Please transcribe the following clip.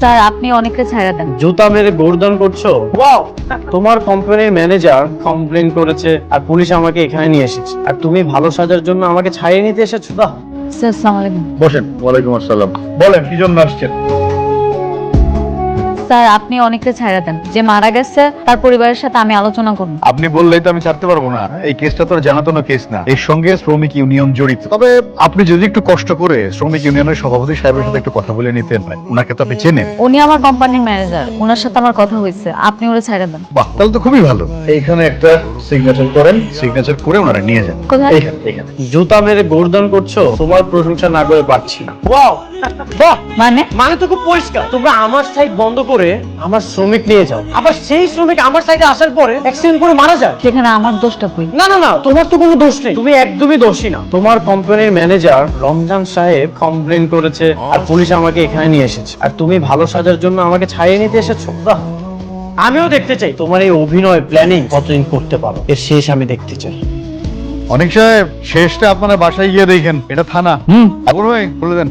Sir আপনি অনেকটা ছাড়া দেন। জুতা মেরে গোরদান করছো? ওয়াও! তোমার কোম্পানির ম্যানেজার কমপ্লেন করেছে আর পুলিশ আমাকে এখানে নিয়ে এসেছে, আর তুমি ভালো সাজার জন্য আমাকে ছাড়িয়ে নিতে এসেছো? বাহ! স্যার আসসালামু আলাইকুম। বসেন। ওয়ালাইকুম আসসালাম। বলেন কি জন্য আসছেন? স্যার আপনি অনেকটা ছাড়া দেন। যে মারা গেছে তার পরিবারের সাথে আমি আলোচনা করব। আপনি বললেই তো আমি ছাড়তে পারবো না। এই কেসটা তো জানাতনো কেস না, এর সঙ্গে শ্রমিক ইউনিয়ন জড়িত। তবে আপনি যদি একটু কষ্ট করে শ্রমিক ইউনিয়নের সভাপতি সাহেবের সাথে একটু কথা বলে নিতেন, উনাকে তো আপনি চেনেন। উনি আমার কোম্পানির ম্যানেজার, ওনার সাথে আমার কথা হয়েছে, আপনি ওরা ছাড়া দেন। বাহ, তাহলে তো খুবই ভালো। এইখানে একটা সিগনেচার করেন, সিগনেচার করে ওনারা নিয়ে যান। কোথায়? এইখানে। জুতা মেরে গোরদান করছো, তোমার প্রশংসা না করে পারছি না। ওয়াও! বাহ! মানে তো খুব পরিষ্কার। তোমরা আমার সাইড বন্ধ করে আমার শ্রমিক নিয়ে যাও, আবার সেই শ্রমিক আমার সাইডে আসার পরে অ্যাক্সিডেন্ট করে মারা যায়। সেখানে আমার দোষটা কই? না না না, তোমার তো কোনো দোষ নেই, তুমি একদমই দোষী না। তোমার কোম্পানির ম্যানেজার রমজান সাহেব কমপ্লেন করেছে আর পুলিশ আমাকে এখানে নিয়ে এসেছে, আর তুমি ভালো সাজার জন্য আমাকে ছাড়িয়ে নিতে এসেছো। বাহ! আমিও দেখতে চাই তোমার এই অভিনয় প্ল্যানিং কতদিন করতে পারো, এর শেষ আমি দেখতে চাই। অনেক সাহেব, শেষটা আপনারা বাসায় গিয়ে দেখেন, এটা থানা। আবুল ভাই বলে দেন।